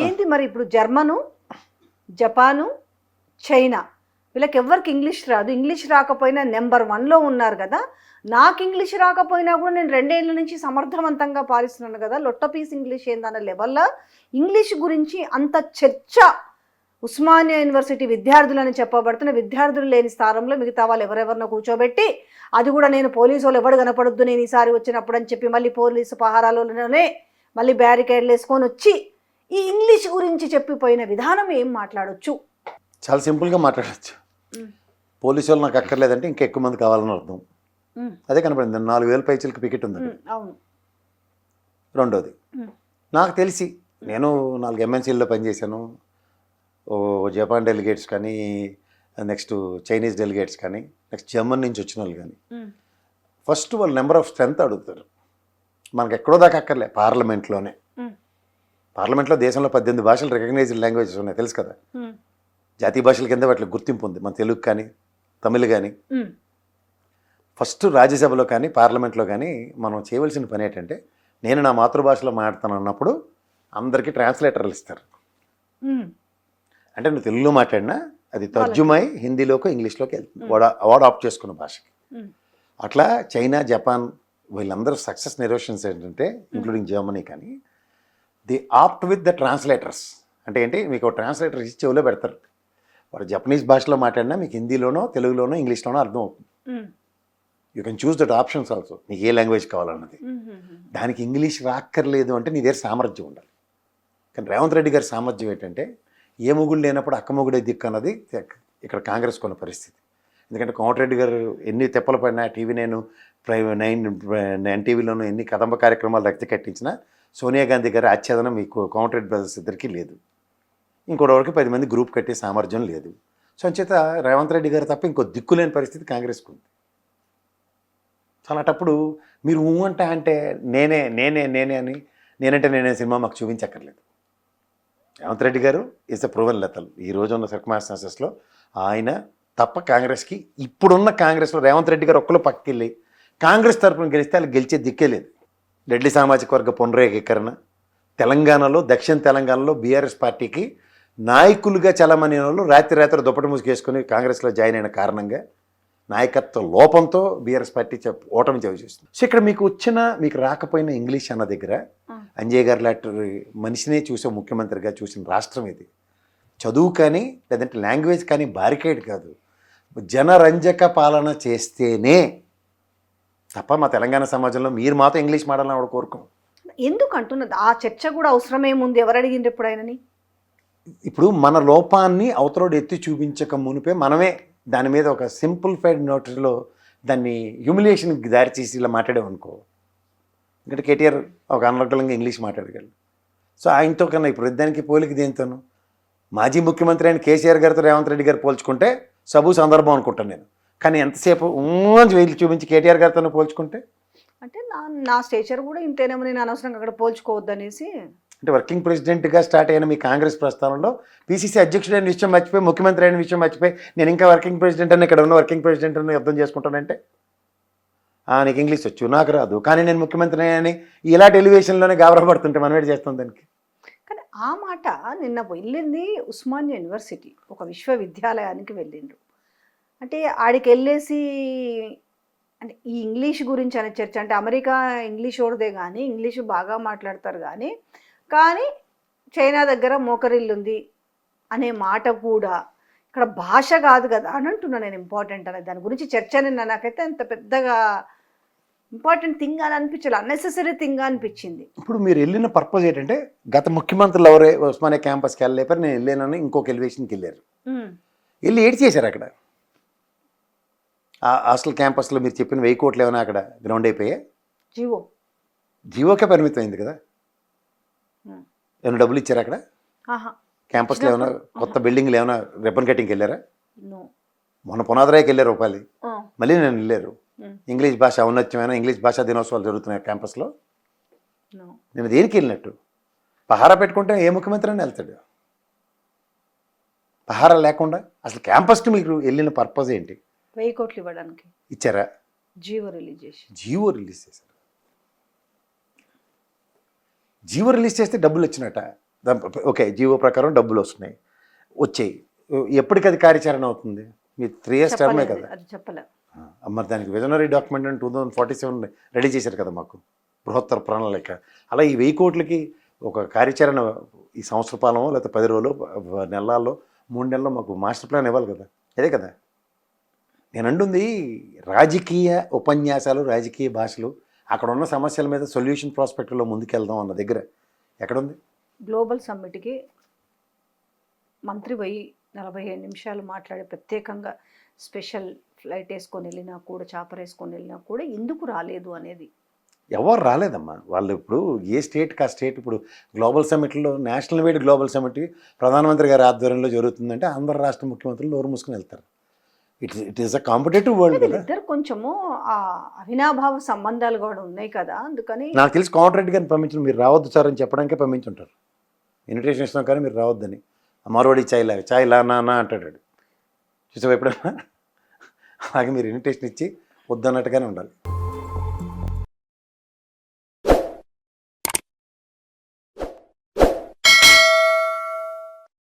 ఏంటి మరి ఇప్పుడు జర్మను, జపాను, చైనా వీళ్ళకి ఎవరికి ఇంగ్లీష్ రాదు. ఇంగ్లీష్ రాకపోయినా నెంబర్ 1లో ఉన్నారు కదా. నాకు ఇంగ్లీష్ రాకపోయినా కూడా నేను 2 ఏళ్ళ నుంచి సమర్థవంతంగా పాలిస్తున్నాను కదా. లొట్టపీస్ ఇంగ్లీష్ ఏందన్న లెవెల్లో ఇంగ్లీష్ గురించి అంత చర్చ ఉస్మానియా యూనివర్సిటీ విద్యార్థులని చెప్పబడుతున్న విద్యార్థులు లేని స్థానంలో మిగతా వాళ్ళు ఎవరెవరినో కూర్చోబెట్టి, అది కూడా నేను పోలీసు వాళ్ళు ఎవడు కనపడొద్దు నేను ఈసారి వచ్చినప్పుడు అని చెప్పి మళ్ళీ పోలీసు పహారాలోనే మళ్ళీ బ్యారికేడ్లు వేసుకొని వచ్చి ఈ ఇంగ్లీష్ గురించి చెప్పిపోయిన విధానం ఏం మాట్లాడొచ్చు? చాలా సింపుల్గా మాట్లాడచ్చు. పోలీసు వాళ్ళు నాకు అక్కర్లేదంటే ఇంకా ఎక్కువ మంది కావాలని అర్థం. అదే కనపడింది. 4000 పైచీలకు పికెట్ ఉంది. అవును. రెండోది, నాకు తెలిసి నేను 4 ఎంఎన్సీల్లో పనిచేశాను. జపాన్ డెలిగేట్స్ కానీ, నెక్స్ట్ చైనీస్ డెలిగేట్స్ కానీ, నెక్స్ట్ జర్మన్ నుంచి వచ్చిన వాళ్ళు కానీ ఫస్ట్ వాళ్ళు నెంబర్ ఆఫ్ స్ట్రెంత్ అడుగుతారు. మనకు ఎక్కడో దాకా అక్కర్లే, పార్లమెంట్లోనే. పార్లమెంట్లో దేశంలో 18 భాషలు రికగ్నైజ్డ్ లాంగ్వేజెస్ ఉన్నాయి, తెలుసు కదా. జాతీయ భాషల కింద వాటికి గుర్తింపు ఉంది. మన తెలుగు కానీ తమిళ్ కానీ. ఫస్ట్ రాజ్యసభలో కానీ పార్లమెంట్లో కానీ మనం చేయవలసిన పని ఏంటంటే, నేను నా మాతృభాషలో మాట్లాడతాను అన్నప్పుడు అందరికీ ట్రాన్స్లేటర్లు ఇస్తారు. అంటే నువ్వు తెలుగులో మాట్లాడినా అది తర్జుమై హిందీలోకి ఇంగ్లీష్లోకి వెళ్తుంది, అవార్డు ఆప్ట్ చేసుకున్న భాషకి. అట్లా చైనా, జపాన్ వీళ్ళందరూ సక్సెస్ నెరోషన్స్ ఏంటంటే, ఇంక్లూడింగ్ జర్మనీ కానీ, the opt with the translators. అంటే ఏంటి, మీకు ట్రాన్స్లేటర్ ఇచ్చి చెవిలో పెడతారు. వాడు జపనీస్ భాషలో మాట్లాడినా మీకు హిందీలోనో తెలుగులోనో ఇంగ్లీష్లోనో అర్థం అవుతుంది. You can choose that options also, నీకు ఏ లాంగ్వేజ్ కావాలన్నది. దానికి ఇంగ్లీష్ రాక్కర్లేదు అంటే నీ దగ్గర సామర్థ్యం ఉండాలి. కానీ రేవంత్ రెడ్డి గారి సామర్థ్యం ఏంటంటే, ఏ మొగుడు లేనప్పుడు అక్క మొగుడే దిక్కు అన్నది ఇక్కడ కాంగ్రెస్ కొన్న పరిస్థితి. ఎందుకంటే కోమటిరెడ్డి గారు ఎన్ని తెప్పలు పడినా, టీవీ9, నైన్ టీవీలోనూ ఎన్ని కదంబ కార్యక్రమాలు రక్తి కట్టించినా సోనియా గాంధీ గారి ఆచ్ఛేదనం మీకు కోమటిరెడ్డి బ్రదర్స్ ఇద్దరికీ లేదు. ఇంకోటి వరకు 10 మంది గ్రూప్ కట్టే సామర్థ్యం లేదు. సో అంచేత రేవంత్ రెడ్డి గారు తప్ప ఇంకో దిక్కులేని పరిస్థితి కాంగ్రెస్కు ఉంది. అలాంటప్పుడు మీరు అంటే నేనే అని, నేనంటే నేనే సినిమా మాకు చూపించక్కర్లేదు. రేవంత్ రెడ్డి గారు ఈజ్ అ ప్రూవెన్ లెతల్. ఈ రోజు ఉన్న సర్కమ్స్టాన్సెస్లో ఆయన తప్ప కాంగ్రెస్కి, ఇప్పుడున్న కాంగ్రెస్లో రేవంత్ రెడ్డి గారు ఒక్కరు పక్కకి వెళ్ళి కాంగ్రెస్ తరఫున గెలిస్తే వాళ్ళు గెలిచే దిక్కే లేదు. రెడ్డి సామాజిక వర్గ పునరేకీకరణ, తెలంగాణలో, దక్షిణ తెలంగాణలో బీఆర్ఎస్ పార్టీకి నాయకులుగా చలమని వాళ్ళు రాత్రి దుప్పటి మూసుకేసుకుని కాంగ్రెస్లో జాయిన్ అయిన కారణంగా నాయకత్వ లోపంతో బీఆర్ఎస్ పార్టీ ఓటమి చవిచూస్తుంది. సో ఇక్కడ మీకు రాకపోయిన ఇంగ్లీష్ అన్న దగ్గర అంజయ్ గారు లాంటి మనిషినే చూసే ముఖ్యమంత్రిగా చూసిన రాష్ట్రం ఇది. చదువు కానీ లేదంటే లాంగ్వేజ్ కానీ బారికేడ్ కాదు, జనరంజక పాలన చేస్తేనే తప్ప మా తెలంగాణ సమాజంలో మీరు మాతో ఇంగ్లీష్ మాడాలని ఆవిడ కోరుకోం. ఎందుకు అంటున్నది? ఆ చర్చ కూడా అవసరమేముంది? ఎవరు అడిగిండ్రు ఇప్పుడు ఆయనని? ఇప్పుడు మన లోపాన్ని అవతలోడు ఎత్తి చూపించక మునిపే మనమే దాని మీద ఒక సింప్లిఫైడ్ నోట్లో దాన్ని హ్యూమిలియేషన్కి దారి చేసి ఇలా మాట్లాడామనుకో, ఎందుకంటే కేటీఆర్ ఒక అనర్గళంగా ఇంగ్లీష్ మాట్లాడగలరు. సో ఆయనతో కన్నా ఇప్పుడు దానికి పోలిక దేనితోను మాజీ ముఖ్యమంత్రి అయిన కేసీఆర్ గారితో రేవంత్ రెడ్డి గారు పోల్చుకుంటే సబు సందర్భం అనుకుంటాను నేను. కానీ ఎంతసేపు వీళ్ళు చూపించి కేటీఆర్ గారితో పోల్చుకుంటే అంటే నా స్టేచర్ కూడా ఇంతేనేమో, నేను అనవసరంగా అక్కడ పోల్చుకోవద్దు అనేసి. అంటే వర్కింగ్ ప్రెసిడెంట్గా స్టార్ట్ అయిన మీ కాంగ్రెస్ ప్రస్థానంలో పీసీసీ అధ్యక్షుడు అయిన విషయం మర్చిపోయి, ముఖ్యమంత్రి అయిన విషయం మర్చిపోయి, నేను ఇంకా వర్కింగ్ ప్రెసిడెంట్ అని ఇక్కడ ఉన్న వర్కింగ్ ప్రెసిడెంట్ అని అర్థం చేసుకుంటానంటే, నీకు ఇంగ్లీష్ వచ్చు నాకు రాదు కానీ నేను ముఖ్యమంత్రి అని ఇలాంటి ఎలివేషన్లోనే గాబరపడుతుంటే మనం ఏంటి చేస్తాం దానికి? కానీ ఆ మాట నిన్న వెళ్ళింది ఉస్మానియా యూనివర్సిటీ, ఒక విశ్వవిద్యాలయానికి వెళ్ళిండ్రు. అంటే ఆడికి వెళ్ళేసి అంటే ఈ ఇంగ్లీష్ గురించి అనే చర్చ, అంటే అమెరికా ఇంగ్లీష్ ఓడదే కానీ ఇంగ్లీషు బాగా మాట్లాడతారు కానీ చైనా దగ్గర మోకరిల్లు ఉంది అనే మాట కూడా ఇక్కడ భాష కాదు కదా అని అంటున్నా నేను. ఇంపార్టెంట్ అనేది దాని గురించి చర్చ నాకైతే అంత పెద్దగా ఇంపార్టెంట్ థింగ్ అని అనిపించాలి, అన్నెసెసరీ థింగ్ అనిపించింది. ఇప్పుడు మీరు వెళ్ళిన పర్పస్ ఏంటంటే, గత ముఖ్యమంత్రులు ఎవరే ఉస్మానియా క్యాంపస్కి వెళ్ళలేపారు, నేను వెళ్ళానని ఇంకొక ఎలివేషన్కి వెళ్ళారు. వెళ్ళి ఏడ్ చేశారు అక్కడ. హాస్టల్ క్యాంపస్లో మీరు చెప్పిన 1000 కోట్లు ఏమైనా అక్కడ గ్రౌండ్ అయిపోయాయి? జీవోకే పరిమితం అయింది కదా. ఏమైనా డబ్బులు ఇచ్చారా అక్కడ? క్యాంపస్లో ఏమైనా కొత్త బిల్డింగ్లు ఏమైనా రిబ్బన్ కటింగ్కి వెళ్ళారా? మొన్న పునాదరాయికి వెళ్ళారు రూపాయలు, మళ్ళీ నేను వెళ్ళారు. ఇంగ్లీష్ భాష ఔన్నత్యమైన ఇంగ్లీష్ భాషా దినోత్సవాలు జరుగుతున్నాయి క్యాంపస్లో. నేను దేనికి వెళ్ళినట్టు? పహారా పెట్టుకుంటే ఏ ముఖ్యమంత్రి అని వెళ్తాడు? పహారా లేకుండా అసలు క్యాంపస్కి మీకు వెళ్ళిన పర్పస్ ఏంటి? 1000 కోట్లు ఇవ్వడానికి ఇచ్చారా? జీవో రిలీజ్ చేశారు. జీవో రిలీజ్ చేస్తే డబ్బులు వచ్చినట్ట. ఓకే, జీవో ప్రకారం డబ్బులు వస్తున్నాయి, వచ్చాయి, ఎప్పటికి అది కార్యాచరణ అవుతుంది? మీ 3 years టర్మే చెప్పలేదు, కదా. అది చెప్పలేదు. మరి దానికి విజనరీ డాక్యుమెంట్ అని 2047 రెడీ చేశారు కదా మాకు, బృహత్తర ప్రణాళిక. అలా ఈ 1000 కోట్లకి ఒక కార్యాచరణ ఈ సంవత్సర పాలనో లేకపోతే 10 రోజులు, నెలల్లో, 3 నెలల్లో మాకు మాస్టర్ ప్లాన్ ఇవ్వాలి కదా. అదే కదా నేను అంటుంది. రాజకీయ ఉపన్యాసాలు, రాజకీయ భాషలు, అక్కడ ఉన్న సమస్యల మీద సొల్యూషన్ ప్రాస్పెక్ట్లో ముందుకెళ్దాం అన్న దగ్గర ఎక్కడుంది? గ్లోబల్ సమ్మిట్కి మంత్రి పోయి 45 నిమిషాలు మాట్లాడి ప్రత్యేకంగా స్పెషల్ ఫ్లైట్ వేసుకొని వెళ్ళినా కూడా, చాపర్ వేసుకొని వెళ్ళినా కూడా ఎందుకు రాలేదు అనేది. ఎవరు రాలేదమ్మా. వాళ్ళు ఇప్పుడు ఏ స్టేట్కి ఆ స్టేట్, ఇప్పుడు గ్లోబల్ సమ్మిట్లో నేషనల్ వైడ్ గ్లోబల్ సమ్మిట్ ప్రధానమంత్రి గారి ఆధ్వర్యంలో జరుగుతుందంటే అందరు రాష్ట్ర ముఖ్యమంత్రులు నోరు మూసుకుని వెళ్తారు. It is a competitive world కదా. ఇద్దరు కొంచెము ఆ అవినాభావ సంబంధాలు కూడా ఉన్నాయి కదా, అందుకని. నాకు తెలిసి కాంట్రాక్ట్ గారిని పంపించిన, మీరు రావద్దు సార్ అని చెప్పడానికే పంపించుంటారు. ఇన్విటేషన్ ఇస్తున్నాం కానీ మీరు రావద్దని. మరోడి చాయ్ లా నా అంటాడు. చూసావు ఎప్పుడన్నా? అలాగే మీరు ఇన్విటేషన్ ఇచ్చి వద్దన్నట్టుగానే ఉండాలి.